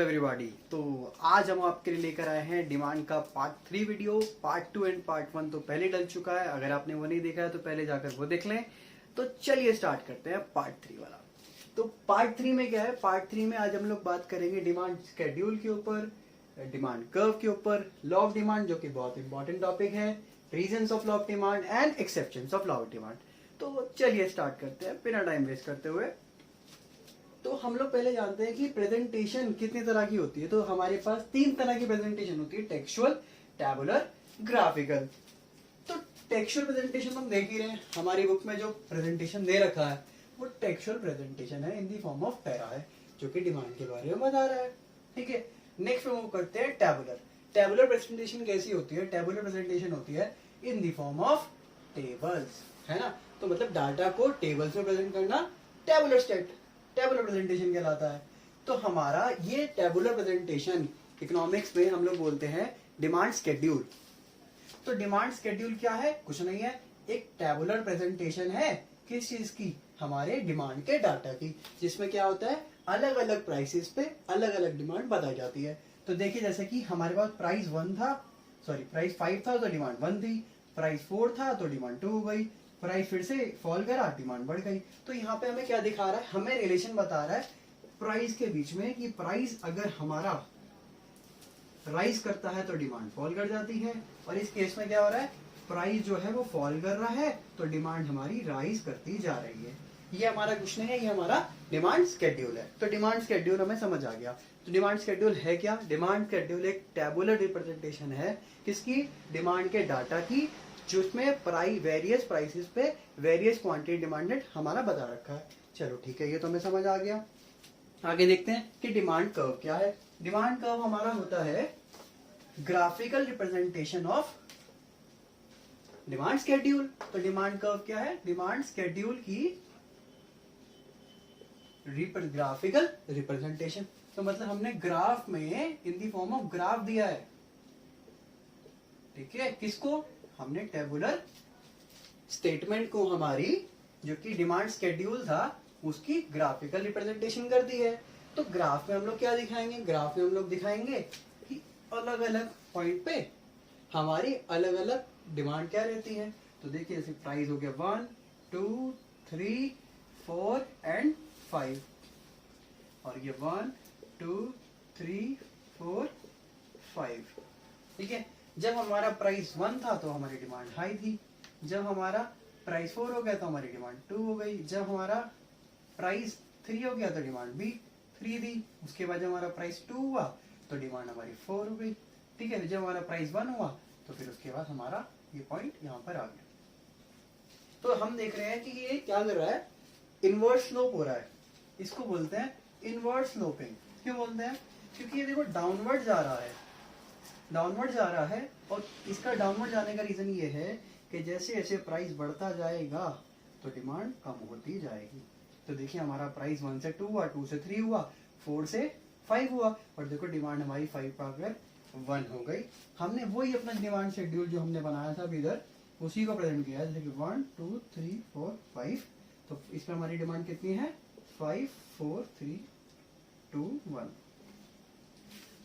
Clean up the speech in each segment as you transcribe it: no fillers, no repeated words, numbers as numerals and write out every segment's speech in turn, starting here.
Everybody. तो आज हम आपके लिए लेकर आए हैं डिमांड का part 3 video. Part 2 and part 1 तो पहले डल चुका है, अगर आपने वो नहीं देखा है तो पहले जाकर वो देख लें। तो चलिए स्टार्ट करते हैं पार्ट 3 वाला। तो पार्ट 3 में क्या है, पार्ट 3 में आज हम लोग बात करेंगे डिमांड स्केड्यूल के ऊपर, डिमांड कर्व के ऊपर, लॉ ऑफ डिमांड जो कि बहुत इंपॉर्टेंट टॉपिक है, reasons of law of demand and exceptions of law of demand. तो चलिए स्टार्ट करते हैं बिना टाइम वेस्ट करते हुए। तो हम लोग पहले जानते हैं कि प्रेजेंटेशन कितनी तरह की होती है। तो हमारे पास 3 तरह की प्रेजेंटेशन होती है, टेक्सचुअल, टैबुलर, ग्राफिकल। तो टेक्सचुअल प्रेजेंटेशन हम देख ही रहे हैं, हमारी बुक में जो प्रेजेंटेशन दे रखा है वो टेक्सचुअल प्रेजेंटेशन है, इन दी फॉर्म ऑफ पैरा है, जो कि डिमांड के बारे में बता रहा है। ठीक है, नेक्स्ट मूव करते हैं टैबुलर। टैबुलर प्रेजेंटेशन कैसी होती है? टैबुलर प्रेजेंटेशन होती है इन दी फॉर्म ऑफ टेबल्स, है ना। तो मतलब डाटा को टेबल्स में प्रेजेंट करना टेबुलर प्रेजेंटेशन कहलाता है। तो हमारा ये टेबुलर प्रेजेंटेशन इकोनॉमिक्स में हम लोग बोलते हैं डिमांड स्केड्यूल। तो डिमांड स्केड्यूल क्या है? कुछ नहीं है, एक टेबुलर प्रेजेंटेशन है किस चीज की? हमारे डिमांड के डाटा की, जिसमें क्या होता है अलग अलग प्राइसेस पे अलग अलग डिमांड बताई जाती है। तो देखिए जैसे कि हमारे पास प्राइस 5 था तो डिमांड 1 थी, प्राइस 4 था तो डिमांड 2 हो गई, प्राइस फिर से फॉल करा, डिमांड बढ़ गई। तो यहाँ पे हमें क्या दिखा रहा है? हमें रिलेशन बता रहा है प्राइस के बीच में कि प्राइस अगर हमारा राइज करता है तो डिमांड फॉल कर जाती है, और इस केस में क्या हो रहा है, प्राइस जो है वो फॉल कर रहा है तो डिमांड हमारी राइज करती जा रही है। ये हमारा कुछ नहीं है, ये हमारा डिमांड स्केड्यूल है। तो डिमांड स्केड्यूल हमें समझ आ गया। तो डिमांड स्केड्यूल है क्या? डिमांड स्केड्यूल एक टेबुलर रिप्रेजेंटेशन है किसकी? डिमांड के डाटा की, जिसमें वेरियस प्राइसेस पे वेरियस क्वांटिटी डिमांडेड हमारा बता रखा है। चलो ठीक है, ये तो हमें समझ आ गया। आगे देखते हैं कि डिमांड कर्व क्या है। डिमांड कर्व हमारा होता है graphical representation of demand schedule. तो डिमांड कर्व क्या है? डिमांड स्केड्यूल की ग्राफिकल रिप्रेजेंटेशन। तो मतलब हमने ग्राफ में इन दी फॉर्म ऑफ ग्राफ दिया है। ठीक है, किसको? हमने टेबुलर स्टेटमेंट को हमारी जो कि डिमांड स्केड्यूल था उसकी ग्राफिकल रिप्रेजेंटेशन कर दी है। तो ग्राफ में हम लोग क्या दिखाएंगे? ग्राफ में हम लोग दिखाएंगे कि अलग अलग पॉइंट पे हमारी अलग अलग डिमांड क्या रहती है। तो देखिए जैसे प्राइस हो गया 1, 2, 3, 4 एंड 5, और ये 1, 2, 3, 4, 5। ठीक है, जब हमारा प्राइस 1 था तो हमारी डिमांड हाई थी, जब हमारा प्राइस 4 हो गया तो हमारी डिमांड 2 हो गई, जब हमारा प्राइस 3 हो गया तो डिमांड भी 3 थी, उसके बाद जब हमारा प्राइस 2 हुआ तो डिमांड हमारी 4 हो गई। ठीक है, जब हमारा प्राइस 1 हुआ तो फिर उसके बाद हमारा ये पॉइंट यहाँ पर आ गया। तो हम देख रहे हैं कि ये क्या कर रहा है, इनवर्स स्लोप हो रहा है। इसको बोलते हैं इनवर्स स्लोपिंग। क्यों बोलते हैं? क्योंकि ये देखो डाउनवर्ड जा रहा है, और इसका डाउनवर्ड जाने का रीजन ये है कि जैसे जैसे प्राइस बढ़ता जाएगा तो डिमांड कम होती जाएगी। तो देखिए हमारा प्राइस 1 से 2 हुआ, 2 से 3 हुआ, 4 से 5 हुआ, और देखो डिमांड हमारी 5 पर 1 हो गई। हमने वही अपना डिमांड शेड्यूल जो हमने बनाया था अभी इधर, उसी को प्रेजेंट किया है। जैसे कि 1, 2, 3, 4, 5। तो इसमें हमारी डिमांड कितनी है? 5, 4, 3, 2, 1।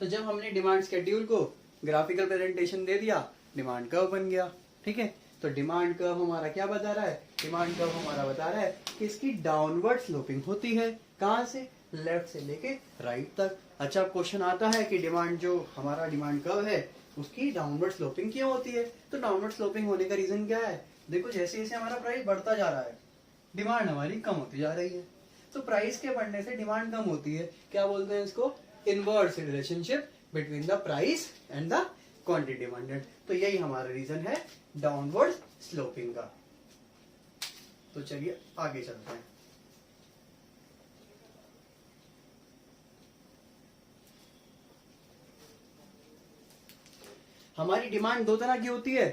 तो जब हमने डिमांड शेड्यूल को ग्राफिकल प्रेजेंटेशन दे दिया, डिमांड कर्व बन गया। ठीक है, तो डिमांड कर्व हमारा क्या बता रहा है? डिमांड कर्व हमारा बता रहा है कि इसकी डाउनवर्ड स्लोपिंग होती है। कहां से? लेफ्ट से लेके राइट तक। अच्छा, क्वेश्चन आता है कि डिमांड जो हमारा डिमांड कर्व है उसकी डाउनवर्ड स्लोपिंग क्यों होती है? तो डाउनवर्ड स्लोपिंग होने का रीजन क्या है? देखो जैसे जैसे हमारा प्राइस बढ़ता जा रहा है डिमांड हमारी कम होती जा रही है। तो प्राइस के बढ़ने से डिमांड कम होती है। क्या बोलते हैं इसको? Inverse relationship between the price and the quantity demanded. तो यही हमारा रीजन है डाउनवर्ड स्लोपिंग का। तो चलिए आगे चलते हैं। हमारी डिमांड 2 तरह की होती है,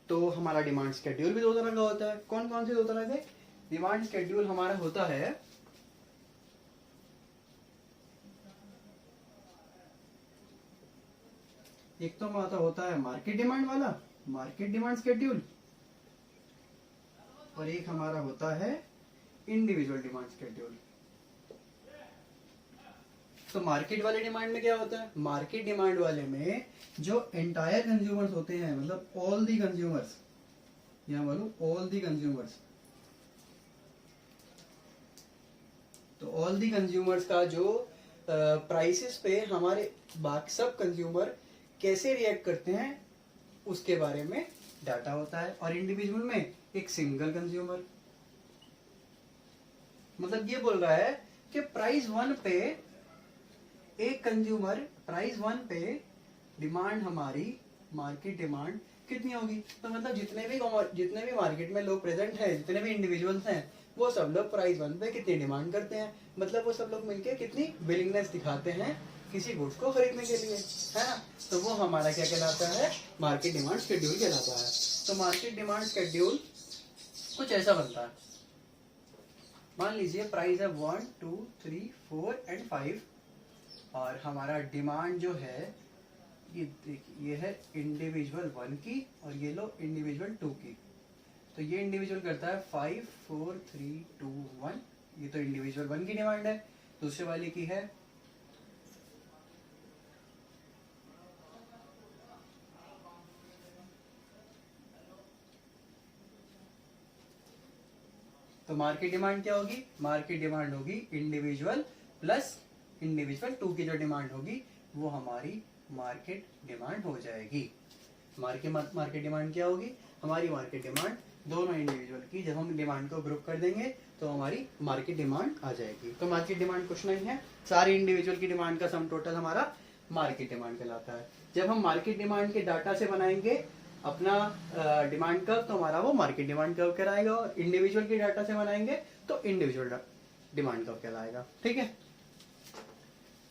तो हमारा डिमांड स्केड्यूल भी 2 तरह का होता है। कौन कौन से 2 तरह के? डिमांड स्केड्यूल हमारा होता है एक तो हमारा होता है मार्केट डिमांड वाला, मार्केट डिमांड स्केड्यूल, और एक हमारा होता है इंडिविजुअल डिमांड स्केड्यूल। तो मार्केट वाले डिमांड में क्या होता है, मार्केट डिमांड वाले में जो एंटायर कंज्यूमर्स होते हैं, मतलब ऑल दी कंज्यूमर्स, या बोलो ऑल दी कंज्यूमर्स, तो ऑल दी कंज्यूमर्स का जो प्राइसेस पे हमारे बाकी सब कंज्यूमर कैसे रिएक्ट करते हैं उसके बारे में डाटा होता है। और इंडिविजुअल में एक सिंगल कंज्यूमर, मतलब ये बोल रहा है कि प्राइस 1 पे एक कंज्यूमर, प्राइस 1 पे डिमांड हमारी मार्केट डिमांड कितनी होगी, तो मतलब जितने भी मार्केट में लोग प्रेजेंट हैं, जितने भी इंडिविजुअल्स हैं, वो सब लोग प्राइस 1 पे कितनी डिमांड करते हैं, मतलब वो सब लोग मिलके कितनी विलिंगनेस दिखाते हैं किसी गुड्स को खरीदने के लिए, है ना। तो वो हमारा क्या कहलाता है, मार्केट डिमांड शेड्यूल कहलाता है। तो मार्केट डिमांड शेड्यूल कुछ ऐसा बनता है, मान लीजिए प्राइस है 1 2 3 4 एंड 5, और हमारा डिमांड जो है ये देखिए, ये है इंडिविजुअल 1 की और ये लो इंडिविजुअल 2 की। तो ये इंडिविजुअल करता है 5 4 3 2 1, ये तो इंडिविजुअल 1 की डिमांड है। दूसरे वाले की है तो मार्केट डिमांड क्या होगी, मार्केट डिमांड होगी इंडिविजुअल प्लस इंडिविजुअल 2 की जो डिमांड होगी वो हमारी मार्केट डिमांड हो जाएगी। मार्केट डिमांड क्या होगी, हमारी मार्केट डिमांड दोनों इंडिविजुअल की, जब हम डिमांड को ग्रुप कर देंगे तो हमारी मार्केट डिमांड आ जाएगी। तो मार्केट डिमांड कुछ नहीं है, सारी इंडिविजुअल की डिमांड का सम टोटल हमारा मार्केट डिमांड कहलाता है। जब हम मार्केट डिमांड के डाटा से बनाएंगे अपना डिमांड कर्व, तो हमारा वो मार्केट डिमांड कर्व कहलाएगा, और इंडिविजुअल के डाटा से बनाएंगे तो इंडिविजुअल डिमांड कर्व कहलाएगा। ठीक है,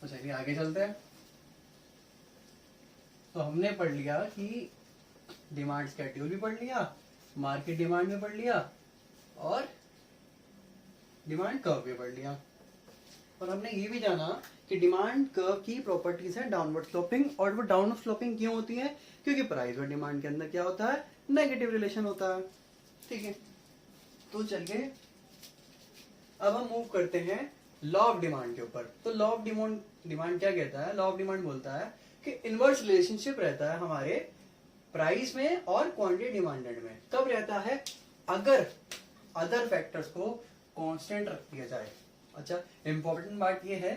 तो चलिए आगे चलते हैं। तो हमने पढ़ लिया कि डिमांड स्केड्यूल भी पढ़ लिया, मार्केट डिमांड भी पढ़ लिया, और डिमांड कर्व भी पढ़ लिया। और हमने ये भी जाना कि डिमांड कर्व की प्रॉपर्टीज है डाउनवर्ड स्लोपिंग, और वो डाउनवर्ड स्लोपिंग क्यों होती है, क्योंकि प्राइस और डिमांड के अंदर क्या होता है, नेगेटिव रिलेशन होता है। ठीक है, तो चलिए अब हम मूव करते हैं लॉ ऑफ डिमांड के ऊपर। तो लॉ ऑफ डिमांड क्या कहता है, लॉ ऑफ डिमांड बोलता है कि इनवर्स रिलेशनशिप रहता है हमारे प्राइस में और क्वांटिटी डिमांडेड में। कब रहता है, अगर अदर फैक्टर्स को कांस्टेंट रख दिया जाए। अच्छा, इंपॉर्टेंट बात ये है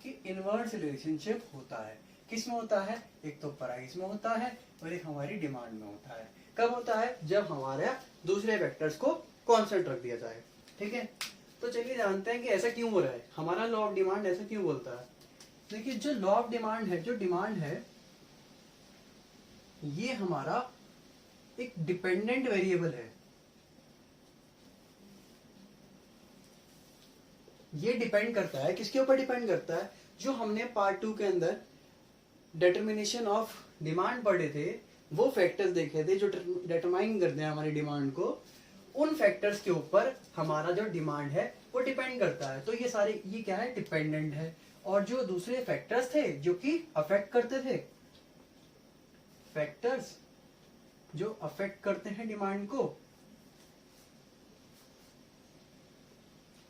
कि इनवर्स रिलेशनशिप होता है, किस में होता है, एक तो प्राइस में होता है और एक हमारी डिमांड में होता है। कब होता है, जब हमारे दूसरे वेक्टर्स को कांस्टेंट रख दिया जाए। ठीक है, तो चलिए जानते हैं कि ऐसा क्यों हो रहा है, हमारा लॉ ऑफ डिमांड ऐसा क्यों बोलता है। देखिए, जो लॉ ऑफ डिमांड है, जो डिमांड है, ये हमारा एक डिपेंडेंट वेरिएबल है। ये डिपेंड करता है, किसके ऊपर डिपेंड करता है, जो हमने पार्ट 2 के अंदर डिटर्मिनेशन ऑफ डिमांड पढ़े थे, वो फैक्टर्स देखे थे जो डिटरमाइन करते हैं हमारी डिमांड को, उन फैक्टर्स के ऊपर हमारा जो डिमांड है वो डिपेंड करता है। तो ये सारे, ये क्या है, डिपेंडेंट है। और जो दूसरे फैक्टर्स थे जो कि अफेक्ट करते थे, फैक्टर्स जो अफेक्ट करते हैं डिमांड को,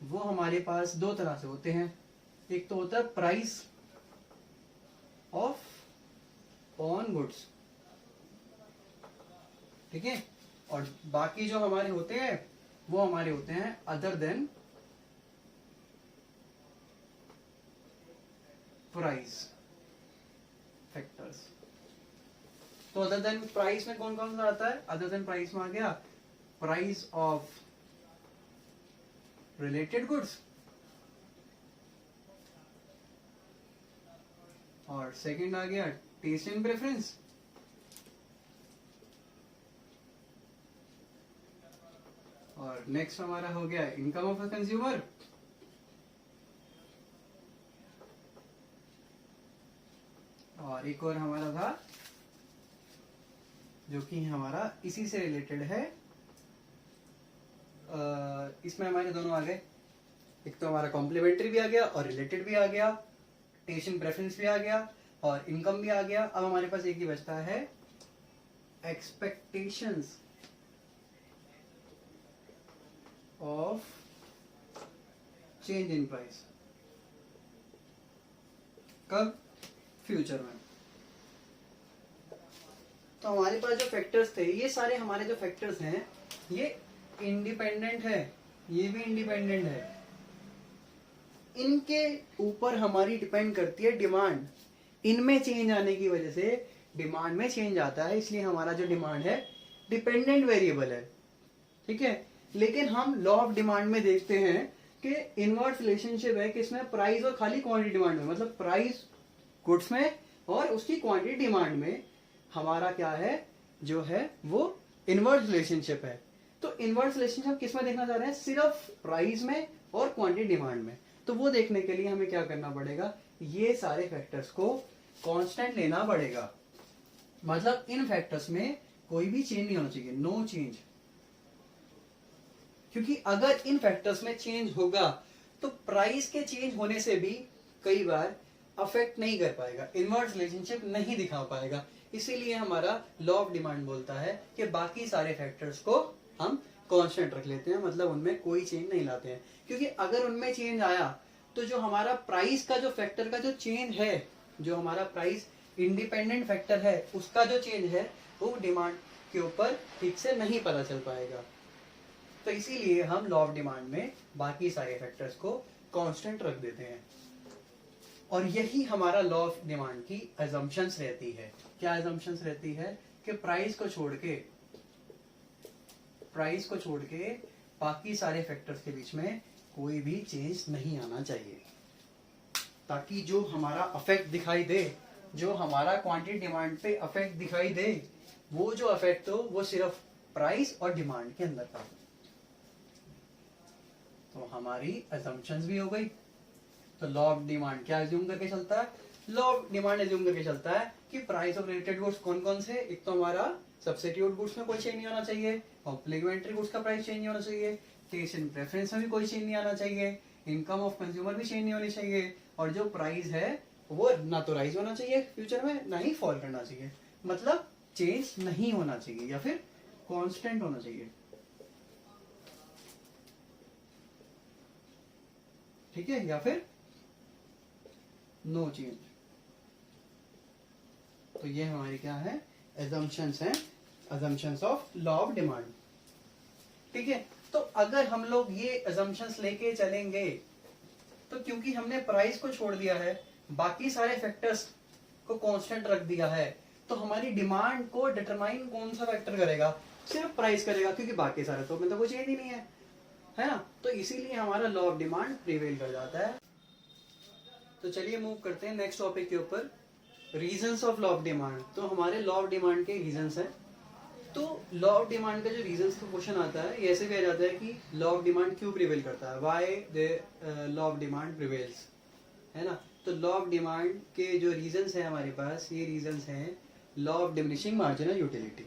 वो हमारे पास दो तरह से होते हैं। एक तो होता है प्राइस ऑफ ऑन गुड्स, ठीक है, और बाकी जो हमारे होते हैं वो हमारे होते हैं अदर देन प्राइस फैक्टर्स। तो अदर देन प्राइस में कौन कौन सा आता है, अदर देन प्राइस में आ गया प्राइस ऑफ रिलेटेड गुड्स, और सेकंड आ गया टेस्ट एंड प्रेफरेंस, और नेक्स्ट हमारा हो गया इनकम ऑफ द कंज्यूमर, और एक और हमारा था जो कि हमारा इसी से रिलेटेड है। इसमें हमारे दोनों आ गए, एक तो हमारा कॉम्प्लीमेंट्री भी आ गया और रिलेटेड भी आ गया, टेस्ट एंड प्रेफरेंस भी आ गया और इनकम भी आ गया। अब हमारे पास एक ही बचता है expectations of change in price. कब? फ्यूचर में। तो हमारे पास जो फैक्टर्स थे, ये सारे हमारे जो फैक्टर्स हैं ये इंडिपेंडेंट है, ये भी इंडिपेंडेंट है। इनके ऊपर हमारी डिपेंड करती है डिमांड। इनमें चेंज आने की वजह से डिमांड में चेंज आता है, इसलिए हमारा जो डिमांड है डिपेंडेंट वेरिएबल है। ठीक है, लेकिन हम लॉ ऑफ डिमांड में देखते हैं कि इनवर्स रिलेशनशिप है किसमें? प्राइस और खाली क्वांटिटी डिमांड में। मतलब प्राइस गुड्स में और उसकी क्वांटिटी डिमांड में हमारा क्या है, जो है वो इनवर्स रिलेशनशिप है। तो इनवर्स रिलेशनशिप किसमें देखना चाह रहे हैं? सिर्फ प्राइस में और क्वांटिटी डिमांड में। तो वो देखने के लिए हमें क्या करना पड़ेगा, ये सारे फैक्टर्स को कांस्टेंट लेना पड़ेगा। मतलब इन फैक्टर्स में कोई भी चेंज नहीं होना चाहिए, नो चेंज। क्योंकि अगर इन फैक्टर्स में चेंज होगा तो प्राइस के चेंज होने से भी कई बार अफेक्ट नहीं कर पाएगा, इनवर्स रिलेशनशिप नहीं दिखा पाएगा। इसीलिए हमारा लॉ ऑफ डिमांड बोलता है कि बाकी सारे फैक्टर्स को हम कांस्टेंट रख लेते हैं, मतलब उनमें कोई चेंज नहीं लाते हैं। क्योंकि अगर उनमें चेंज आया तो जो हमारा प्राइस का जो फैक्टर का जो चेंज है, जो हमारा प्राइस इंडिपेंडेंट फैक्टर है उसका जो चेंज है वो डिमांड के ऊपर ठीक से नहीं पता चल पाएगा। तो इसीलिए हम लॉ ऑफ डिमांड में बाकी सारे फैक्टर्स को कांस्टेंट रख देते हैं। और यही हमारा लॉ ऑफ डिमांड की अजम्पशंस रहती है। क्या अजम्पशंस रहती है? कि प्राइस को छोड़ के बाकी सारे फैक्टर्स के बीच में कोई भी चेंज नहीं आना चाहिए, ताकि जो हमारा अफेक्ट दिखाई दे, जो हमारा क्वांटिटी डिमांड पे अफेक्ट दिखाई दे, वो जो अफेक्ट हो वो सिर्फ प्राइस और डिमांड के अंदर का। तो हमारी असम्पशंस भी हो गई। तो लॉ ऑफ डिमांड क्या एज्यूम करके चलता है? लॉ ऑफ डिमांड एज्यूम करके चलता है कि प्राइस ऑफ रिलेटेड गुड्स कौन कौन से? एक तो हमारा सब्स्टिट्यूट गुड्स में कोई चेंज नहीं होना चाहिए, कॉम्प्लीमेंट्री गुड्स का प्राइस चेंज नहीं होना चाहिए, टेस्ट एंड प्रेफरेंस में भी कोई चेंज नहीं आना चाहिए, इनकम ऑफ कंज्यूमर भी चेंज नहीं होनी चाहिए, और जो प्राइस है वो ना तो राइज होना चाहिए फ्यूचर में, ना ही फॉल करना चाहिए। मतलब चेंज नहीं होना चाहिए या फिर कांस्टेंट होना चाहिए। ठीक है, या फिर नो चेंज। तो ये हमारी क्या है? assumptions हैं, assumptions of law of demand. ठीक है, तो अगर हम लोग ये assumptions लेके चलेंगे तो क्योंकि हमने प्राइस को छोड़ दिया है, बाकी सारे फैक्टर्स को कांस्टेंट रख दिया है, तो हमारी डिमांड को डिटरमाइन कौन सा फैक्टर करेगा? सिर्फ प्राइस करेगा, क्योंकि बाकी सारे तो में तो कोई चेंज ही नहीं है ना। तो इसीलिए हमारा लॉ ऑफ डिमांड प्रिवेल कर जाता है। तो चलिए मूव करते हैं नेक्स्ट टॉपिक के ऊपर, reasons of law of demand. तो हमारे लॉ ऑफ डिमांड के रीजंस हैं। तो लॉ ऑफ डिमांड का जो रीजंस का क्वेश्चन आता है, ये ऐसे भी आ जाता है कि लॉ ऑफ डिमांड क्यों प्रिवेल करता है, why the law of demand prevails, है ना। तो लॉ ऑफ डिमांड के जो रीजंस हैं हमारे पास, ये रीजंस हैं law of diminishing marginal utility.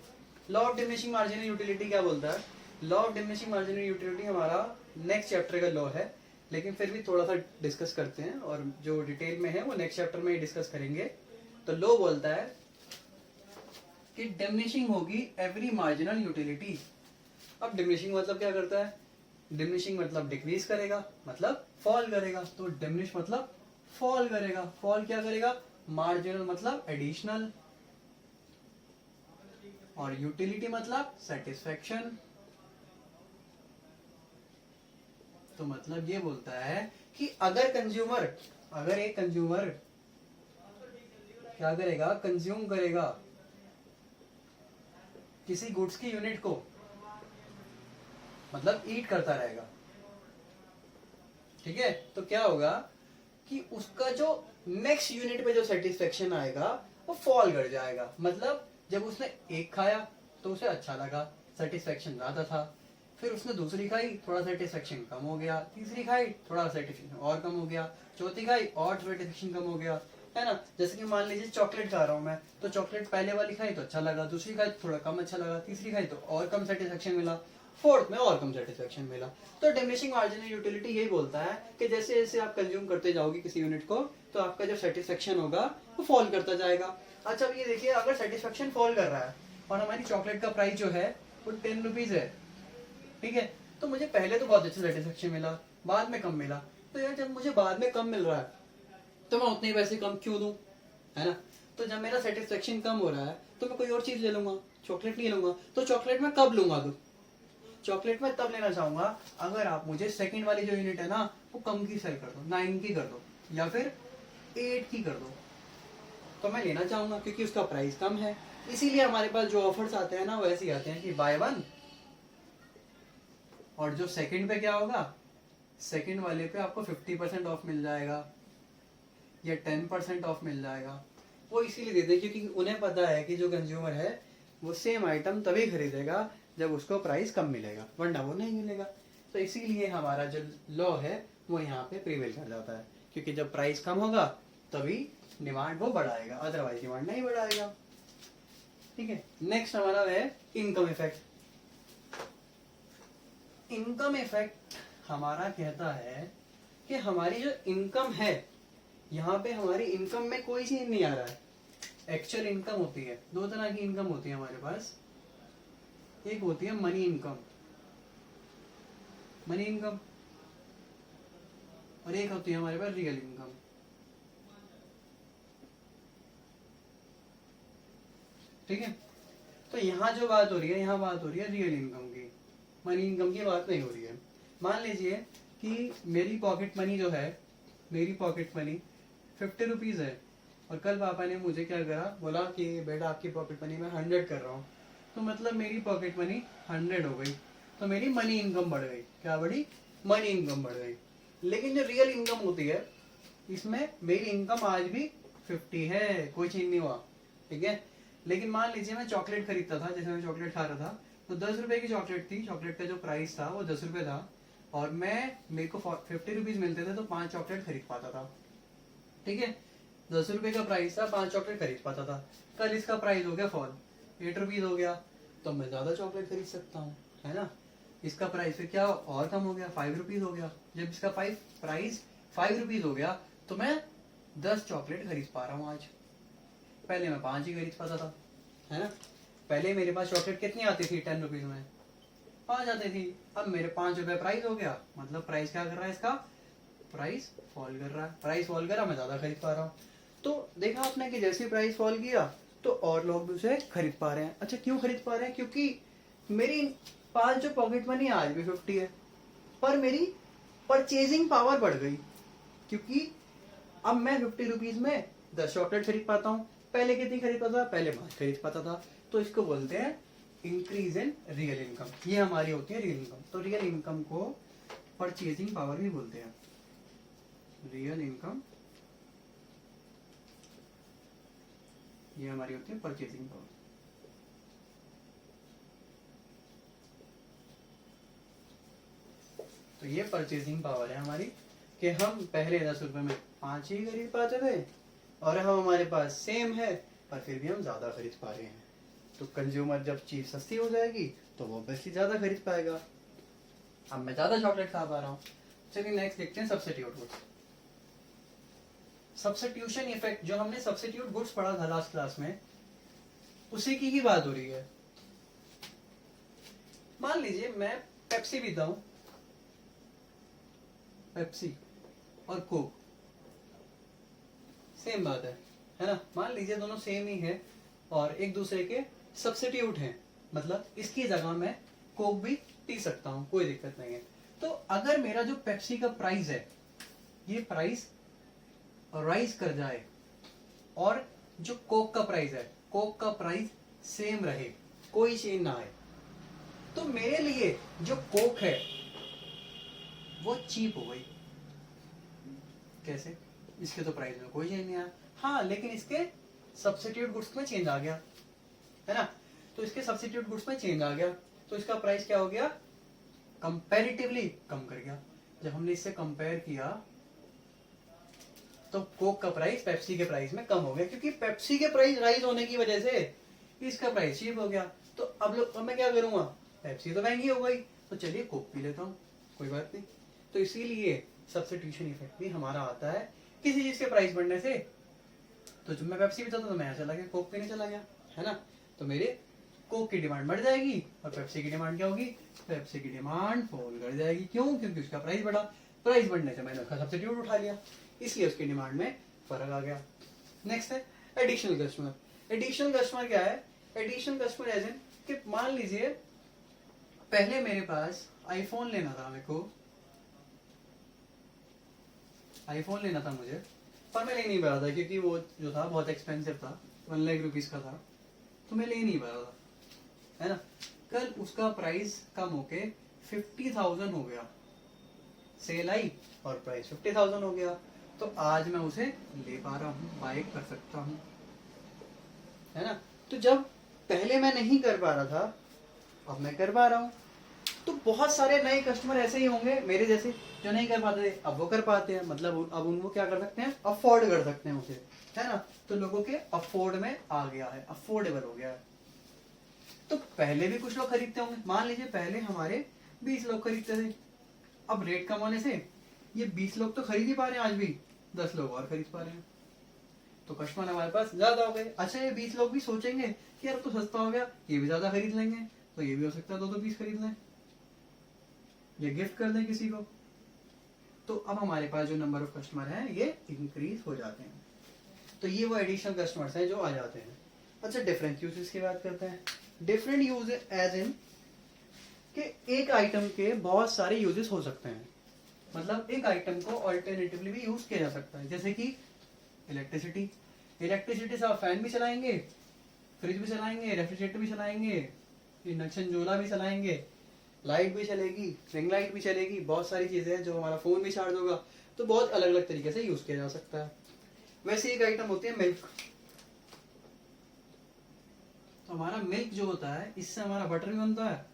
Law of diminishing marginal utility क्या बोलता है? Law of diminishing marginal utility हमारा नेक्स्ट चैप्टर का लॉ है, लेकिन फिर भी थोड़ा सा डिस्कस करते हैं, और जो डिटेल में है वो नेक्स्ट चैप्टर में ही डिस्कस करेंगे। तो लॉ बोलता है कि डिमिनिशिंग होगी एवरी मार्जिनल यूटिलिटी। अब डिमिनिशिंग मतलब क्या करता है? डिमिनिशिंग मतलब डिक्रीज करेगा, मतलब फॉल करेगा। तो डिमिनिश मतलब फॉल करेगा, फॉल क्या करेगा? मार्जिनल मतलब एडिशनल, और यूटिलिटी मतलब सेटिस्फेक्शन। तो मतलब ये बोलता है कि अगर एक कंज्यूमर क्या करेगा? कंज्यूम करेगा किसी गुड्स की यूनिट को, मतलब ईट करता रहेगा, ठीक है, तो क्या होगा कि उसका जो नेक्स्ट यूनिट पे जो सेटिस्फेक्शन आएगा वो फॉल कर जाएगा। मतलब जब उसने एक खाया तो उसे अच्छा लगा, सेटिस्फेक्शन ज्यादा था, फिर उसने दूसरी खाई, थोड़ा सेटिस्फेक्शन कम हो गया, तीसरी खाई, थोड़ा सेटिस्फेक्शन और कम हो गया, चौथी खाई और सेटिस्फेक्शन कम हो गया, है ना। जैसे कि मान लीजिए चॉकलेट खा रहा हूँ मैं, तो चॉकलेट पहले वाली खाई तो अच्छा लगा, दूसरी खाई तो थोड़ा कम अच्छा लगा, तीसरी खाई तो और कम सेटिस्फेक्शन मिला, फोर्थ में और कम सेटिस्फेक्शन मिला। तो डिमिनिशिंग मार्जिनल यूटिलिटी यही बोलता है कि जैसे जैसे आप कंज्यूम करते जाओगे किसी यूनिट को, तो आपका जो सेटिस्फेक्शन होगा वो फॉल करता जाएगा। अच्छा, अब ये देखिए, अगर सेटिस्फेक्शन फॉल कर रहा है और हमारी चॉकलेट का प्राइस जो है वो 10 रुपीज है, ठीक है, तो मुझे पहले तो बहुत अच्छा सेटिस्फेक्शन मिला, बाद में कम मिला। तो यार जब मुझे बाद में कम मिल रहा है तो मैं उतने पैसे कम क्यों दूं, है ना। तो जब मेरा सेटिस्फेक्शन कम हो रहा है तो मैं कोई और चीज ले लूंगा, चॉकलेट नहीं लूंगा। तो चॉकलेट मैं कब लूंगा, तो चॉकलेट में तब लेना चाहूंगा अगर आप मुझे सेकंड वाली जो यूनिट है ना वो कम की सेल कर दो, 9 की कर दो या फिर 8 की कर दो, तो मैं लेना चाहूंगा क्योंकि उसका प्राइस कम है। इसीलिए हमारे पास जो ऑफर्स आते हैं ना वो ऐसे आते हैं कि बाय वन, और जो सेकंड पे क्या होगा, सेकंड वाले पे आपको 50% ऑफ मिल जाएगा या 10% ऑफ मिल जाएगा। वो इसीलिए देते हैं क्योंकि उन्हें पता है कि जो कंज्यूमर है वो सेम आइटम तभी खरीदेगा जब उसको प्राइस कम मिलेगा, वरना वो नहीं मिलेगा। तो इसीलिए हमारा जो लॉ है वो यहाँ पे प्रिवेल कर जाता है, क्योंकि जब प्राइस कम होगा तभी डिमांड वो बढ़ाएगा, अदरवाइज डिमांड नहीं बढ़ाएगा। ठीक है, नेक्स्ट हमारा है इनकम इफेक्ट। इनकम इफेक्ट हमारा कहता है कि हमारी जो इनकम है, यहाँ पे हमारी इनकम में कोई चीज नहीं आ रहा है। एक्चुअल इनकम होती है, दो तरह की इनकम होती है हमारे पास। एक होती है मनी इनकम, मनी इनकम, और एक होती है हमारे पास रियल इनकम। ठीक है, तो यहाँ जो बात हो रही है, यहाँ बात हो रही है रियल इनकम की, मनी इनकम की बात नहीं हो रही है। मान लीजिए कि मेरी पॉकेट मनी जो है, मेरी पॉकेट मनी 50 रुपीज है, और कल पापा ने मुझे क्या करा, बोला कि बेटा आपकी पॉकेट मनी मैं 100 कर रहा हूँ, तो मतलब मेरी पॉकेट मनी 100 हो गई, तो मेरी मनी इनकम बढ़ गई। क्या बढ़ी, मनी इनकम बढ़ गई। लेकिन जो रियल इनकम होती है इसमें मेरी इनकम आज भी 50 है, कोई चेंज नहीं हुआ। ठीक है, लेकिन मान लीजिए मैं चॉकलेट खरीदता था, जैसे मैं चॉकलेट खा रहा था, तो 10 रुपए की चॉकलेट थी, चॉकलेट का जो प्राइस था वो 10 रुपए था, और मेरे को 50 रुपीज मिलते थे तो 5 चॉकलेट खरीद पाता था। ठीक है, 10 रुपए का प्राइस था, 5 चॉकलेट खरीद पाता था। कल इसका प्राइस हो गया फॉल, 8 रुपीज हो गया, तो मैं ज्यादा चॉकलेट खरीद सकता हूँ, है ना। इसका प्राइस फिर क्या और कम हो गया, 5 रुपीज हो गया। जब इसका प्राइस 5 रुपीज हो गया तो मैं 10 चॉकलेट खरीद पा रहा हूँ आज। पहले मैं 5 ही खरीद पाता था, है ना। पहले मेरे पास चॉकलेट कितनी आती थी, 10 रुपीज में 5 आती थी। अब मेरे 5 रुपए प्राइस हो गया, मतलब प्राइस क्या कर रहा है, इसका प्राइस फॉल कर रहा है। प्राइस फॉल करा, मैं ज्यादा खरीद पा रहा हूँ। तो देखा आपने कि जैसे प्राइस फॉल किया तो और लोग भी उसे खरीद पा रहे हैं। अच्छा, क्यों खरीद पा रहे हैं, क्योंकि मेरी पास जो पॉकेट मनी आज भी 50 है, पर मेरी परचेजिंग पावर बढ़ गई, क्योंकि अब मैं 50 रुपीज में 10 चॉकलेट खरीद पाता हूँ। पहले कितनी खरीद पाता था, पहले 5 खरीद पाता था। तो इसको बोलते हैं इंक्रीज इन रियल इनकम। ये हमारी होती है रियल इनकम। तो रियल इनकम को परचेजिंग पावर भी बोलते हैं। रियल इनकम ये हमारी होती है परचेजिंग पावर। तो ये परचेजिंग पावर है हमारी, कि हम पहले 10 रुपए में 5 ही खरीद पाते थे, और हम हमारे पास सेम है पर फिर भी हम ज्यादा खरीद पा रहे हैं। तो कंज्यूमर जब चीज सस्ती हो जाएगी तो वो ऑब्वियसली ज्यादा खरीद पाएगा। अब मैं ज्यादा चॉकलेट खा पा रहा हूँ। चलिए नेक्स्ट देखते हैं सब्स्टिट्यूट गुड्स। सब्स्टिट्यूशन इफेक्ट, जो हमने सब्स्टिट्यूट गुड्स पढ़ा था लास्ट क्लास में, उसी की ही बात हो रही है। मान लीजिए मैं पेप्सी पीता हूं, पेप्सी और कोक सेम बात है ना। मान लीजिए दोनों सेम ही है और एक दूसरे के सब्स्टिट्यूट हैं, मतलब इसकी जगह मैं कोक भी पी सकता हूं, कोई दिक्कत नहीं है। तो अगर मेरा जो पेप्सी का प्राइस है ये प्राइस राइज कर जाए और जो कोक का प्राइस है, कोक का प्राइस सेम रहे, कोई चेंज ना आए, तो मेरे लिए जो कोक है वो चीप हो गई। कैसे, इसके तो प्राइस में कोई चेंज नहीं आया, हाँ लेकिन इसके सब्स्टिट्यूट गुड्स में चेंज आ गया, है ना। तो इसके सब्स्टिट्यूट गुड्स में चेंज आ गया तो इसका प्राइस क्या हो गया, कंपैरेटिवली कम कर गया। जब हमने इससे कंपेयर किया तो कोक का प्राइस पेप्सी के प्राइस में कम हो गया, क्योंकि पेप्सी के प्राइस राइज होने की वजह से इसका प्राइस चीप हो गया। तो अब मैं क्या करूंगा, पेप्सी तो महंगी हो गई तो चलिए कोक पी लेता हूँ, कोई बात नहीं। तो इसीलिए सब्स्टिट्यूशन इफेक्ट भी हमारा आता है किसी चीज के प्राइस बढ़ने से। तो जब मैं पेप्सी पीता था तो मैं यहाँ चला गया, कोक पीने चला गया, है ना। तो मेरे कोक की डिमांड बढ़ जाएगी और पेप्सी की डिमांड क्या होगी, पेप्सी की डिमांड फॉल कर जाएगी। क्यों, क्योंकि उसका प्राइस बढ़ा, प्राइस बढ़ने से मैंने उसका सब्स्टिट्यूट उठा लिया, इसलिए उसकी डिमांड में फर्क आ गया। नेक्स्ट है एडिशनल कस्टमर। एडिशनल कस्टमर क्या है? एडिशनल कस्टमर एज इन कि मान लीजिए पहले मेरे पास आईफोन लेना था, मेरे को आईफोन लेना था मुझे, पर मैं ले नहीं पा रहा था क्योंकि वो जो था बहुत एक्सपेंसिव था, 1 लाख रुपीज का था, तो मैं ले नहीं पा रहा था, है ना। कल उसका प्राइस कम होके 50,000 हो गया, सेल आई और प्राइस 50,000 हो गया, तो आज मैं उसे ले पा रहा हूँ, बाय कर सकता हूँ, है ना। तो जब पहले मैं नहीं कर पा रहा था, अब मैं कर पा रहा हूँ। तो बहुत सारे नए कस्टमर ऐसे ही होंगे मेरे जैसे जो नहीं कर पाते थे, अब वो कर पाते हैं, मतलब अब उनको क्या कर सकते हैं, अफोर्ड कर सकते हैं उसे, है ना। तो लोगों के अफोर्ड में आ गया है, अफोर्डेबल हो गया है। तो पहले भी कुछ लोग खरीदते होंगे, मान लीजिए पहले हमारे 20 लोग खरीदते थे, अब रेट कम होने से ये 20 लोग तो खरीद ही पा रहे हैं, आज भी 10 लोग और खरीद पा रहे हैं, तो कस्टमर हमारे पास ज्यादा हो गए। अच्छा, ये 20 लोग भी सोचेंगे कि यार तो सस्ता हो गया, ये भी ज्यादा खरीद लेंगे, तो ये भी हो सकता है 2-2 पीस खरीद लें, ये गिफ्ट कर दें किसी को, तो अब हमारे पास जो नंबर ऑफ कस्टमर है ये इंक्रीज हो जाते हैं। तो ये वो एडिशनल कस्टमर्स हैं जो आ जाते हैं। अच्छा, डिफरेंट यूजेस की बात करते हैं। डिफरेंट यूज एज इन कि एक आइटम के बहुत सारे यूजेस हो सकते हैं, मतलब एक आइटम को ऑल्टरनेटिवली भी यूज किया जा सकता है, जैसे कि इलेक्ट्रिसिटी। इलेक्ट्रिसिटी से आप फैन भी चलाएंगे, फ्रिज भी चलाएंगे, रेफ्रिजरेटर भी चलाएंगे, इंडक्शन चूल्हा भी चलाएंगे, लाइट भी चलेगी, रिंग लाइट भी चलेगी, बहुत सारी चीजें हैं, जो हमारा फोन भी चार्ज होगा, तो बहुत अलग अलग तरीके से यूज किया जा सकता है। वैसे एक आइटम होती है मिल्क। तो हमारा मिल्क जो होता है, इससे हमारा बटर भी बनता है,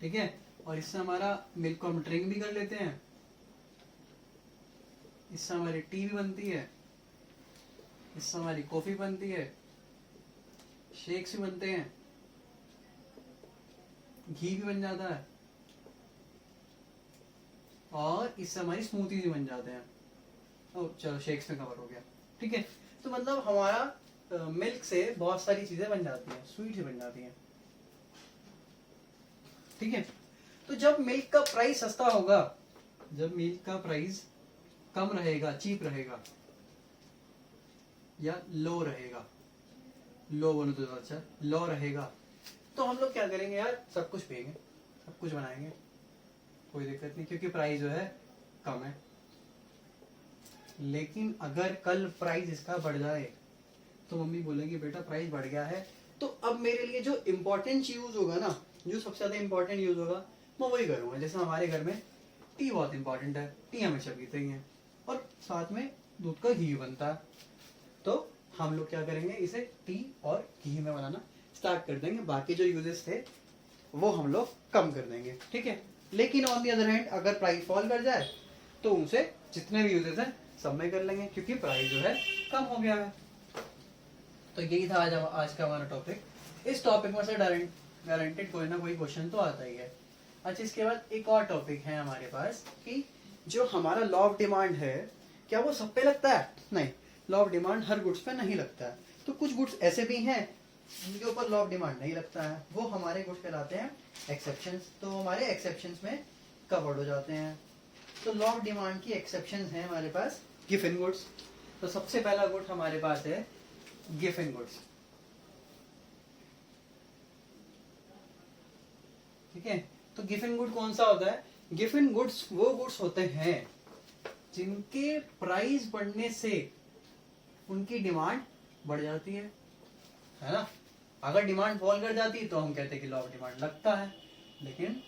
ठीक है, और इससे हमारा मिल्क को हम ड्रिंक भी कर लेते हैं, इससे हमारी टी भी बनती है, इससे हमारी कॉफी बनती है, शेक्स भी बनते हैं, घी भी बन जाता है, और इससे हमारी स्मूथी भी बन जाते हैं। ओ चलो, शेक्स में कवर हो गया, ठीक है। तो मतलब हमारा मिल्क से बहुत सारी चीजें बन जाती हैं, स्वीट बन जाती हैं, ठीक है। तो जब मिल्क का प्राइस सस्ता होगा, जब मिल्क का प्राइस कम रहेगा, चीप रहेगा या लो रहेगा, लो बोलो तो अच्छा, लो रहेगा, तो हम लोग क्या करेंगे यार, सब कुछ पिएंगे, सब कुछ बनाएंगे, कोई दिक्कत नहीं, क्योंकि प्राइस जो है कम है। लेकिन अगर कल प्राइस इसका बढ़ जाए तो मम्मी बोलेगी बेटा प्राइस बढ़ गया है, तो अब मेरे लिए जो इम्पोर्टेंट यूज होगा ना, जो सबसे ज्यादा इम्पोर्टेंट यूज होगा, मैं वही करूंगा। जैसे हमारे घर में टी बहुत इंपॉर्टेंट है, टी हमेशा पीते ही हैं, और साथ में दूध का घी बनता है, तो हम लोग क्या करेंगे, इसे टी और घी में बनाना स्टार्ट कर देंगे, बाकी जो यूजेस थे वो हम लोग कम कर देंगे, ठीक है। लेकिन ऑन दी अदर हैंड अगर प्राइस फॉल कर जाए तो उनसे जितने भी यूजेस हैं सब में कर लेंगे, क्योंकि प्राइस जो है कम हो गया है। तो यही था आज का हमारा टॉपिक। इस टॉपिक में से गारंटेड कोई ना कोई क्वेश्चन तो आता ही है। अच्छा, इसके बाद एक और टॉपिक है हमारे पास कि जो हमारा लॉ ऑफ डिमांड है, क्या वो सब पे लगता है? नहीं, law of demand her goods पे नहीं लगता है। तो कुछ गुड्स ऐसे भी हैं जिनके ऊपर लॉ ऑफ डिमांड नहीं लगता है, वो हमारे गुड्स कहलाते हैं एक्सेप्शंस। तो हमारे एक्सेप्शंस में कवर्ड हो जाते हैं। तो लॉ ऑफ डिमांड की एक्सेप्शंस हैं हमारे पास गिवन गुड्स। तो सबसे पहला गुड हमारे पास है गिवन गुड्स, ठीक है। तो गिवन गुड कौन सा होता है? गिवन गुड्स वो गुड्स होते हैं जिनके प्राइस बढ़ने से उनकी डिमांड बढ़ जाती है ना। अगर डिमांड फॉल कर जाती तो हम कहते हैं कि लॉ ऑफ डिमांड लगता है, लेकिन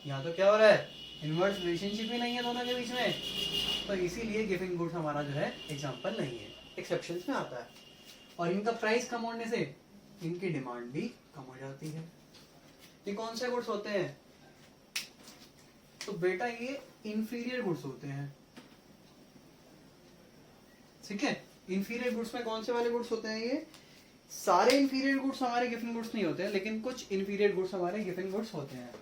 यहाँ तो क्या हो रहा है, इनवर्स रिलेशनशिप ही नहीं है दोनों के बीच में, तो इसीलिए गिवन गुड्स हमारा जो है एग्जांपल नहीं है, एक्सेप्शंस में आता है। और इनका प्राइस कम होने से इनकी डिमांड भी कम हो जाती है। ये कौन से गुड्स होते हैं? तो बेटा ये इंफीरियर गुड्स होते हैं, ठीक है। इंफीरियर गुड्स में कौन से वाले गुड्स होते हैं? ये सारे इंफीरियर गुड्स हमारे गिवन गुड्स नहीं होते हैं, लेकिन कुछ इंफीरियर गुड्स हमारे गिवन गुड्स होते हैं,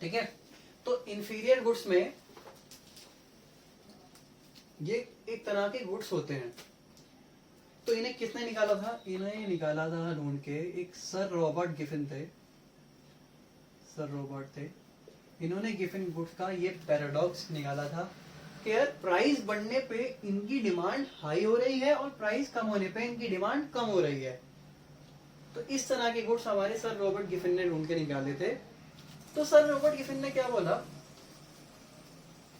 ठीक है। तो इंफीरियर गुड्स में ये एक तरह के गुड्स होते हैं। तो इन्हें किसने निकाला था? इन्हें निकाला था ढूंढ के एक सर रॉबर्ट गिफिन थे, सर रॉबर्ट थे, इन्होंने गिफिन गुड्स का ये पैराडॉक्स निकाला था कि यार प्राइस बढ़ने पे इनकी डिमांड हाई हो रही है और प्राइस कम होने पे इनकी डिमांड कम हो रही है। तो इस तरह के गुड्स हमारे सर रॉबर्ट गिफिन ने ढूंढ के निकाले थे। तो सर रॉबर्ट गिफिन ने क्या बोला,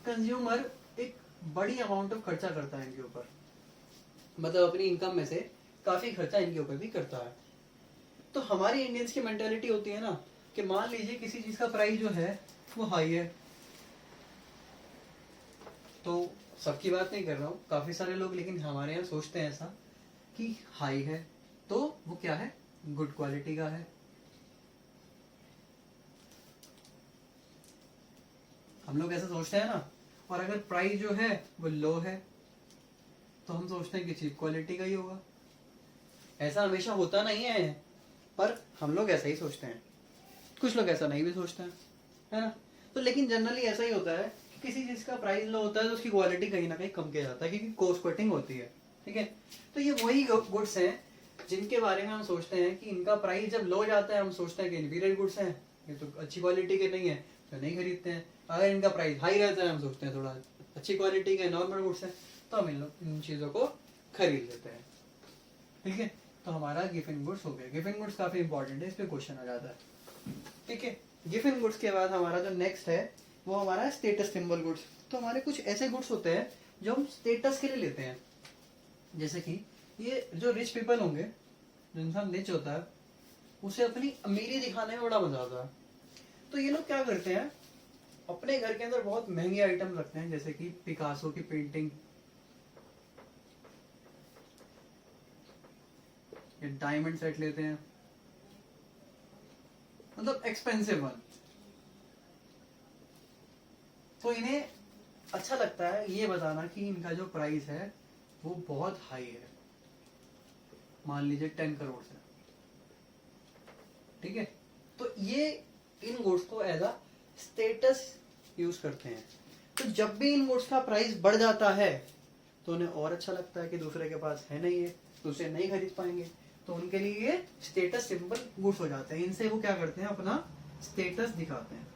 कंज्यूमर एक बड़ी अमाउंट ऑफ खर्चा करता है इनके ऊपर, मतलब अपनी इनकम में से काफी खर्चा इनके ऊपर भी करता है। तो हमारी इंडियंस की मेंटेलिटी होती है ना कि मान लीजिए किसी चीज का प्राइस जो है वो हाई है, तो सबकी बात नहीं कर रहा हूँ, काफी सारे लोग लेकिन हमारे यहाँ सोचते हैं ऐसा कि हाई है तो वो क्या है, गुड क्वालिटी का है। हम लोग ऐसा सोचते हैं ना। और अगर प्राइस जो है वो लो है तो हम सोचते हैं कि चीप क्वालिटी का ही होगा। ऐसा हमेशा होता नहीं है, पर हम लोग ऐसा ही सोचते हैं। कुछ लोग ऐसा नहीं भी सोचते हैं, है ना। तो लेकिन जनरली ऐसा ही होता है कि किसी चीज का प्राइस लो होता है तो उसकी क्वालिटी कहीं ना कहीं कम किया जाता है, क्योंकि कॉस्ट कटिंग होती है। ठीक है, तो ये वही गुड्स हैं जिनके बारे में हम सोचते हैं कि इनका प्राइस जब लो जाता है हम सोचते हैं कि इन्फीरियर गुड्स हैं, ये तो अच्छी क्वालिटी के नहीं है, तो नहीं खरीदते हैं। अगर इनका प्राइस हाई रहता है हम सोचते हैं थोड़ा अच्छी क्वालिटी के नॉर्मल गुड्स हैं, तो हम इन चीज़ों को खरीद लेते हैं। ठीक है, तो हमारा गिफिन गुड्स हो गया। गिफिन गुड्स काफी इंपॉर्टेंट है, इस पे क्वेश्चन आ जाता है। ठीक है, गिफिन गुड्स के बाद हमारा जो नेक्स्ट है वो हमारा स्टेटस सिंबल गुड्स। तो हमारे कुछ ऐसे गुड्स होते हैं जो हम स्टेटस के लिए लेते हैं, जैसे कि ये जो रिच पीपल होंगे, जो इंसान रिच होता है उसे अपनी अमीरी दिखाने में बड़ा मजा आता है। तो ये लोग क्या करते हैं, अपने घर के अंदर बहुत महंगे आइटम रखते हैं, जैसे कि पिकासो की पेंटिंग, ये डायमंड सेट लेते हैं, मतलब एक्सपेंसिव वन। तो इन्हें अच्छा लगता है ये बताना कि इनका जो प्राइस है वो बहुत हाई है, मान लीजिए 10 करोड़ से। ठीक है, तो ये इन गुड्स को एज अ स्टेटस यूज करते हैं। तो जब भी इन गुड्स का प्राइस बढ़ जाता है तो उन्हें और अच्छा लगता है कि दूसरे के पास है नहीं है तो उसे नहीं खरीद पाएंगे, तो उनके लिए ये स्टेटस सिंबल गुड्स हो जाते हैं। इनसे वो क्या करते हैं, अपना स्टेटस दिखाते हैं,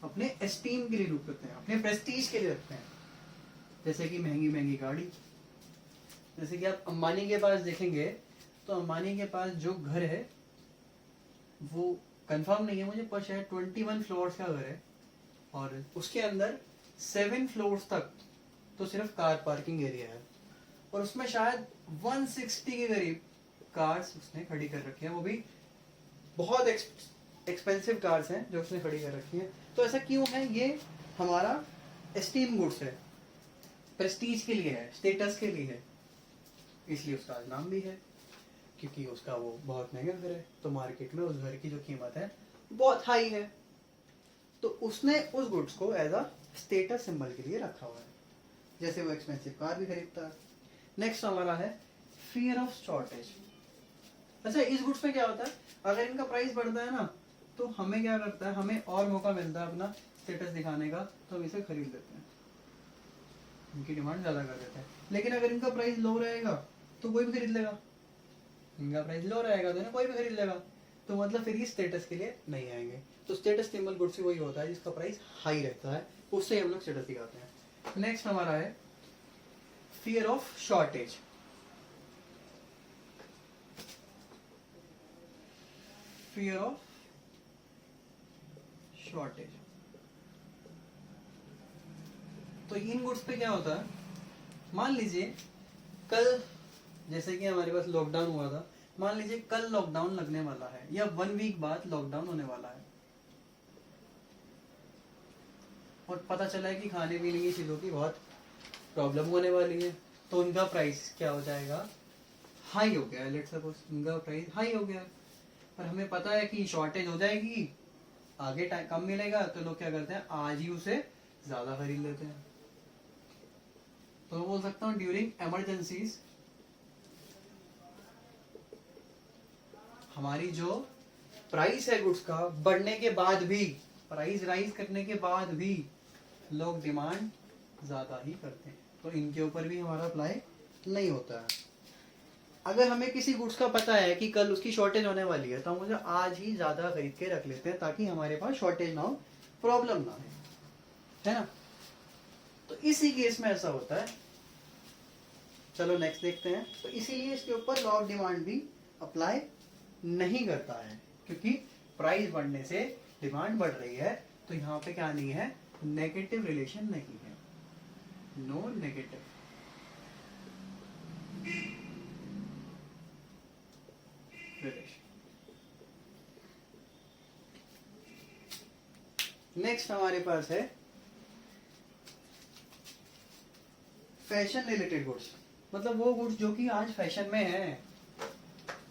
अपने एस्टीम के लिए रूप करते हैं, अपने प्रेस्टीज के लिए रखते हैं। जैसे कि महंगी महंगी गाड़ी, जैसे कि आप अंबानी के पास देखेंगे तो अंबानी के पास जो घर है वो कंफर्म नहीं है मुझे, पर शायद 21 फ्लोर्स का घर है और उसके अंदर 7 फ्लोर्स तक तो सिर्फ कार पार्किंग एरिया है और उसमें शायद 160 के करीब कार्स उसने खड़ी कर रखी है, वो भी बहुत एक्सपेंसिव कार्स हैं जो उसने खड़ी कर रखी है। तो ऐसा क्यों है, ये हमारा एस्टीम गुड्स है, प्रेस्टीज के लिए है, स्टेटस के लिए है, इसलिए उसका नाम भी है, क्योंकि उसका वो बहुत महंगा घर है तो मार्केट में उस घर की जो कीमत है बहुत हाई है, तो उसने उस गुड्स को एज अ स्टेटस सिंबल के लिए रखा हुआ है, जैसे वो एक्सपेंसिव कार भी खरीदता है। नेक्स्ट हमारा है फियर ऑफ शॉर्टेज। अच्छा, इस गुड्स में क्या होता है, अगर इनका प्राइस बढ़ता है ना तो हमें क्या करता है, हमें और मौका मिलता है अपना स्टेटस दिखाने का, तो हम इसे खरीद लेते हैं, इनकी डिमांड ज्यादा कर देते हैं। लेकिन अगर इनका प्राइस लो रहेगा तो कोई भी खरीद लेगा, इनका प्राइस लो रहेगा तो इन्हें कोई भी खरीद लेगा, तो मतलब फिर ये स्टेटस के लिए नहीं आएंगे। तो स्टेटस सिंबल गुड्स वही होता है जिसका प्राइस हाई रहता है, उससे हम लोग स्टेटस दिखाते हैं। नेक्स्ट हमारा है fear of shortage. Fear of shortage, तो इन गुड्स पे क्या होता है, मान लीजिए कल जैसे कि हमारे पास लॉकडाउन हुआ था, मान लीजिए कल लॉकडाउन लगने वाला है या 1 वीक बाद लॉकडाउन होने वाला है और पता चला है कि खाने पीने की चीजों की बहुत प्रॉब्लम होने वाली है, तो उनका प्राइस क्या हो जाएगा, हाई हो गया है। लेट्स सपोज उनका प्राइस हाई हो गया है, पर हमें पता है कि शॉर्टेज हो जाएगी, आगे टाइम कम मिलेगा, तो लोग क्या करते हैं, आज ही उसे ज्यादा खरीद लेते हैं। तो मैं बोल सकता हूँ ड्यूरिंग इमरजेंसीज हमारी जो प्राइस है गुड्स का बढ़ने के बाद भी, प्राइस राइज करने के बाद भी लोग डिमांड ज्यादा ही करते हैं, तो इनके ऊपर भी हमारा अप्लाई नहीं होता है। अगर हमें किसी गुड्स का पता है कि कल उसकी शॉर्टेज होने वाली है तो हम उसे आज ही ज़्यादा खरीद के रख लेते हैं ताकि हमारे पास शॉर्टेज ना हो, प्रॉब्लम ना है ना। तो इसी केस में ऐसा होता है। चलो नेक्स्ट देखते हैं। तो इसीलिए इसके ऊपर लॉ ऑफ डिमांड भी अप्लाई नहीं करता है, क्योंकि प्राइस बढ़ने से डिमांड बढ़ रही है, तो यहाँ पे क्या नहीं है, नेगेटिव रिलेशन नहीं है, नो नेगेटिव। नेक्स्ट हमारे पास है फैशन रिलेटेड गुड्स, मतलब वो गुड्स जो कि आज फैशन में है।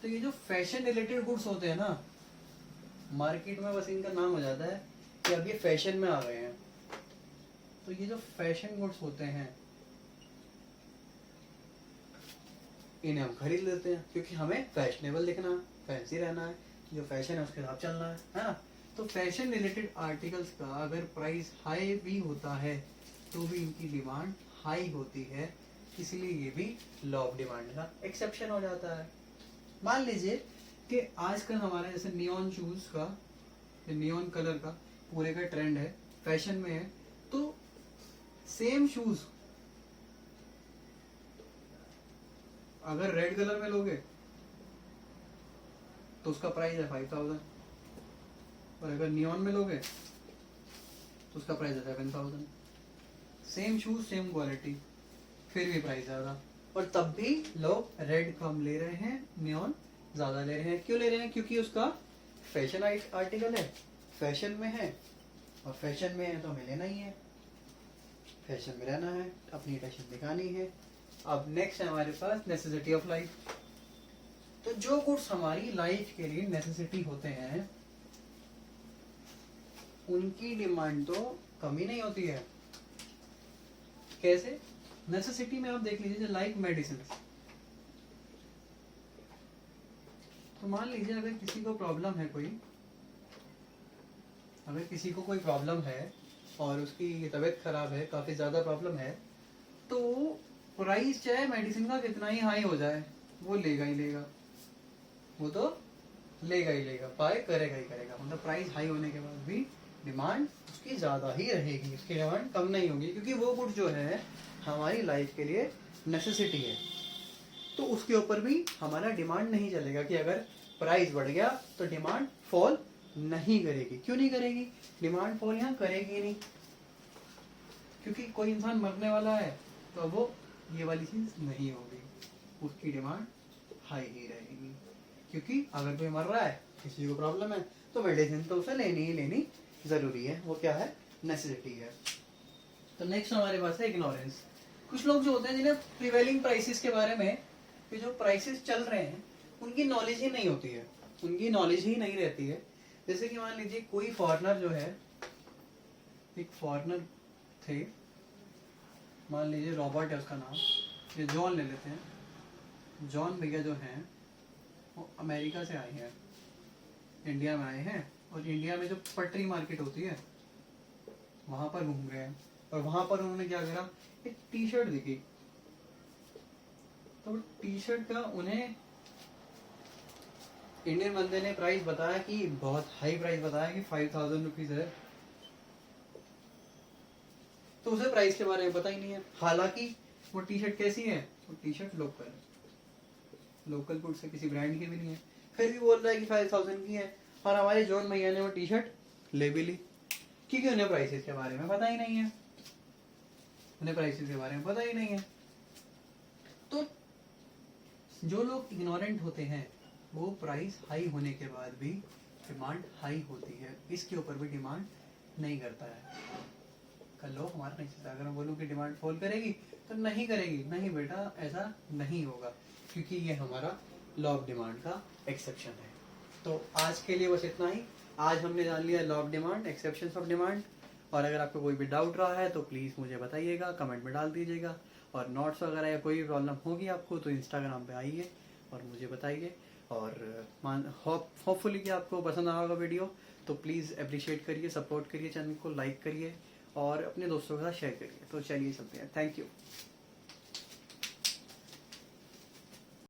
तो ये जो फैशन रिलेटेड गुड्स होते हैं ना, मार्केट में बस इनका नाम हो जाता है कि अब ये फैशन में आ गए हैं। तो ये जो फैशन गुड्स होते हैं इन्हें हम खरीद लेते हैं, क्योंकि हमें फैशनेबल दिखना है, फैंसी रहना है, जो फैशन है उसके साथ चलना है ना। तो फैशन रिलेटेड आर्टिकल्स का अगर प्राइस हाई भी होता है तो भी इनकी डिमांड हाई होती है, इसलिए ये भी लॉ ऑफ डिमांड का एक्सेप्शन हो जाता है। मान लीजिए कि आजकल हमारे जैसे नियॉन शूज का, नियॉन कलर का पूरे का ट्रेंड है, फैशन में है, तो सेम शूज अगर रेड कलर में लोगे तो उसका प्राइस है 5000, और अगर नियॉन में लोगे तो उसका प्राइस है 7000। सेम शूज सेम क्वालिटी, फिर भी प्राइस ज्यादा, और तब भी लोग रेड कम ले रहे हैं, नियॉन ज्यादा ले रहे हैं। क्यों ले रहे हैं? क्योंकि उसका फैशन आर्टिकल है, फैशन में है, और फैशन में है तो हमें लेना ही है, फैशन में रहना है, अपनी फैशन दिखानी है। अब नेक्स्ट है हमारे पास नेसेसिटी ऑफ लाइफ। तो जो गुड्स हमारी लाइफ के लिए नेसेसिटी होते हैं उनकी डिमांड तो कमी नहीं होती है। कैसे? नेसेसिटी में आप देख लीजिए, लाइक मेडिसिन। तो मान लीजिए अगर किसी को प्रॉब्लम है कोई, अगर किसी को कोई प्रॉब्लम है और उसकी तबीयत खराब है, काफी ज्यादा प्रॉब्लम है, तो प्राइस चाहे मेडिसिन का कितना ही हाई हो जाए वो लेगा ही लेगा, वो तो लेगा ही लेगा, बाय करेगा ही करेगा। मतलब प्राइस हाई होने के बाद भी डिमांड उसकी ज्यादा ही रहेगी, उसकी डिमांड कम नहीं होगी, क्योंकि वो गुड जो है हमारी लाइफ के लिए नेसेसिटी है। तो उसके ऊपर भी हमारा डिमांड नहीं चलेगा कि अगर प्राइस बढ़ गया तो डिमांड फॉल नहीं करेगी। क्यों नहीं करेगी? डिमांड फॉल यहाँ करेगी ही नहीं, क्योंकि कोई इंसान मरने वाला है तो वो ये वाली चीज नहीं होगी, उसकी डिमांड हाई ही रहेगी। क्योंकि अगर कोई मर रहा है, किसी को प्रॉब्लम है, तो मेडिसिन तो उसे लेनी ही लेनी जरूरी है, वो क्या है, नेसेसिटी है। तो नेक्स्ट हमारे पास है इग्नोरेंस। कुछ लोग जो होते हैं जिन्हें प्रिवेलिंग प्राइसेस के बारे में, कि जो प्राइसेस चल रहे हैं उनकी नॉलेज ही नहीं होती है, उनकी नॉलेज ही नहीं रहती है। जैसे कि मान लीजिए कोई फॉरेनर जो है, एक फॉरेनर थे, मान लीजिए रॉबर्ट है उसका नाम, ये जॉन ले लेते हैं। जॉन भैया जो हैं वो अमेरिका से आए हैं, इंडिया में आए हैं, और इंडिया में जो पटरी मार्केट होती है वहां पर घूम रहे हैं, और वहां पर उन्होंने क्या करा, एक टी शर्ट दिखी, तो टी शर्ट का उन्हें इंडियन बंदे ने प्राइस बताया कि बहुत हाई प्राइस बताया कि 5000 रुपीज है, तो उसे प्राइस के बारे में पता ही नहीं है। हालांकि वो टी शर्ट कैसी है, वो टी शर्ट लोकल गुड से किसी ब्रांड की भी नहीं है, फिर भी बोल रहा है कि 5000 की है, और हमारे जॉन भैया ने वो टी शर्ट ले भी ली, क्योंकि उन्हें प्राइसेस के बारे में पता ही नहीं है, उन्हें प्राइसेस के बारे में पता ही नहीं है। तो जो लोग इग्नोरेंट होते हैं वो प्राइस हाई होने के बाद भी डिमांड हाई होती है, इसके ऊपर भी डिमांड नहीं करता है। कल लोग हमारा नहीं चाहता, अगर मैं बोलूँ कि डिमांड फॉल करेगी तो नहीं करेगी, नहीं बेटा ऐसा नहीं होगा, क्योंकि ये हमारा लॉ ऑफ डिमांड का एक्सेप्शन है। तो आज के लिए बस इतना ही। आज हमने जान लिया law of demand, exceptions of demand, और अगर आपको कोई भी डाउट रहा है तो प्लीज़ मुझे बताइएगा, कमेंट में डाल दीजिएगा, और नोट्स वगैरह या कोई प्रॉब्लम होगी आपको तो इंस्टाग्राम पे आइए और मुझे बताइए। और होपफुली कि आपको पसंद आया होगा वीडियो, तो प्लीज़ अप्रिशिएट करिए, सपोर्ट करिए, चैनल को लाइक करिए और अपने दोस्तों के साथ शेयर करिए। तो चलिए चलते हैं, थैंक यू।